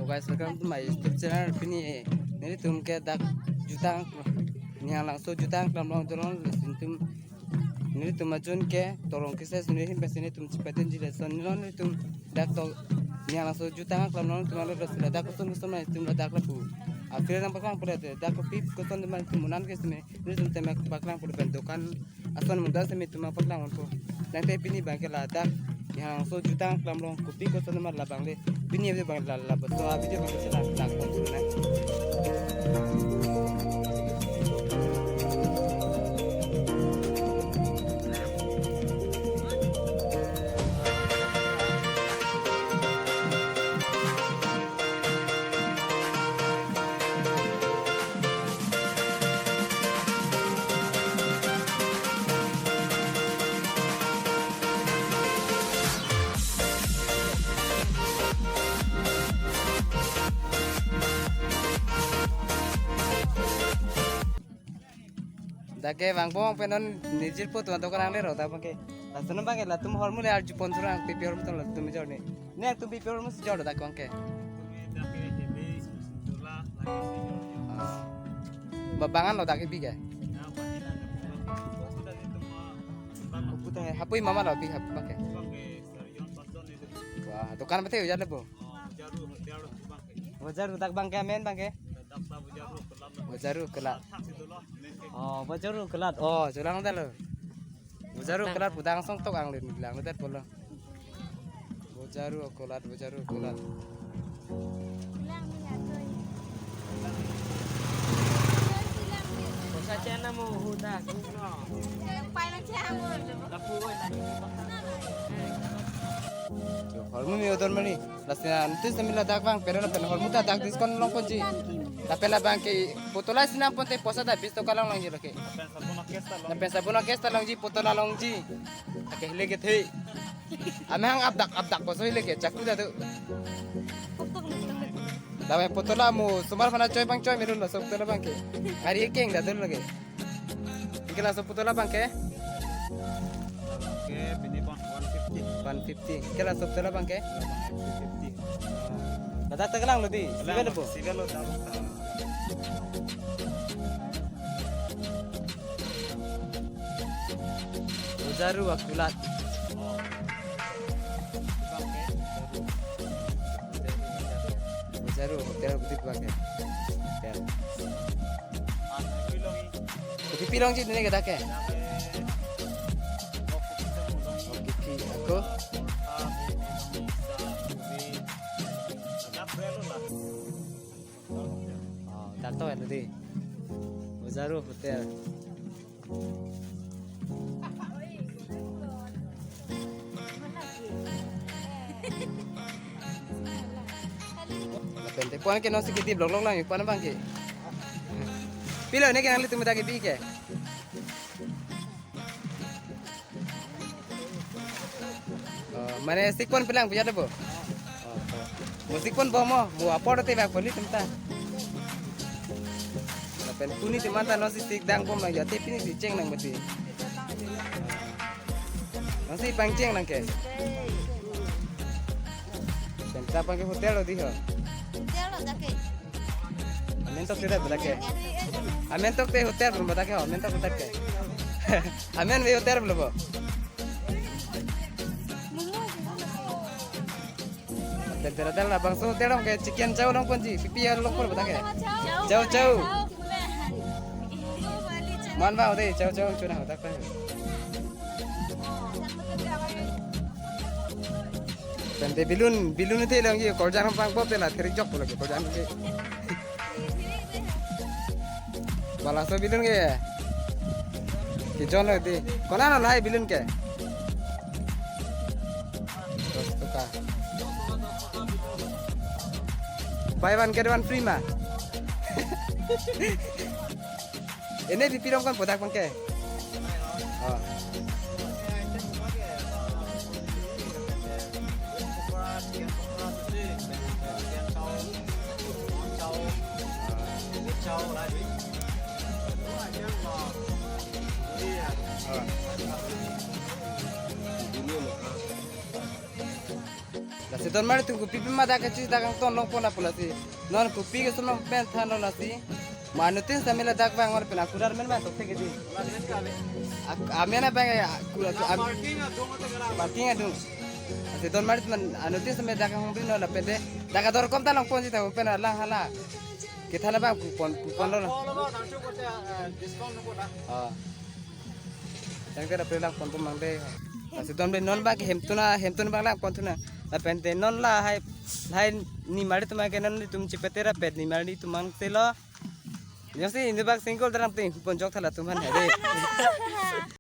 guys, welcome to my YouTube channel. Pini ini tum ke dak jutang niang langsung jutang dalam long tolong tum ini tum macun ke tolong kisah sini pesini tum cepetin jadi sonon ini tum dak tol niang langsung jutang dalam long tum lalu sudah dak kusun kusun tum dak lapu. Akhirnya nampak kan pada dak pip kusun teman tumunan ke sini ini tum temak paklang pada bentukan asan muda sini tum paklang untuk nanti pini bangke ladak yang langsung jutang dalam long kopi kusun teman labang le. Bini itu bang lala betul abi dia bang celah lakukan dulu. Dake bang bong penon nijil po tuan tokan angler rota bang ke lasun bang ke latum hormu le arju pontura pipi hormu ton latum jor ne tum pipi hormu jor dak bang ke babangan lo dak pi ke puta hapui mama lo pi hap bang ke wah tokan bete ujar lebo wajar dak bang ke men bang ke wajaru kelat oh wajaru kelat oh julang dal wajaru kelat budang song tok ang lin bilang dal polo wajaru kelat kosa chena mo huda kuno pai lang cha mo lapu oi hormu mi odon mani lasina nanti semila dak bang pero na hormu ta dak diskon long konji tapela bang ke putola sina ponte posada bisto kalang long ji rake na pensa bona kesta long ji putola long ji ake lege the amang abdak ko soi lege chakku da tu dawe putola mu sumar fana coy bang coy mirun lo putola bang ke hari keng da dul lege ikela so putola bang ke bini 150 kela so putola bang ke 150 Nada tegelang lo di, sigalo dah. Wajaru akulat. Wajaru hotel butik pakai. Hotel. Butik pilong sih ini kita ke. Oke, aku. Tato ya tadi. Wajaru hotel. Pente puan ke nasi kiti blok lang puan bang ke. Pilo ne ke nali tumu taki pi ke. Mane sikon pilang punya debo. Musik pun bomo, mu apa te bak poli temta. Pen kuni te mata nasi stik dang bom lang yati pini si ceng nang mati. Nasi pangceng nang ke. Temta pang ke hotel lo diho. Hotel lo dake. Amen tok te da ke. Amen tok te hotel belum bata ke, amen tok te ke. Amen we hotel belum. Teradal abang so terong ke cikian jauh nong kunci pipi ya long pun betake jauh man mau deh jauh cuna hotak kan pente bilun itu lang ye korjan pang pop la theri jok lagi korjan ke balaso bilun ke jono di kona na lai bilun ke toka buy one get one free mah. Ini dipirong kan bodak bangke. Oh. don mari tu pipi ma dak chi dak ton long pona pula si non ku pi ke sumang pen than non asi manu tin samela dak bang or pena kurar men ba to ke di amena bang parking adung asi don mari man anu tin samela dak hong bin no la pede dak dor kom ta long pon si ta pena lang hala ke thala bang pon lo yang kira prelang pon pun de asi don be non ba ke hemtuna bang lang pon tuna la pente non la hai ni mari tuma ke non tum chipetera pet ni mari tumang telo yang si ini bag single terang ting pon jok thala tuman hede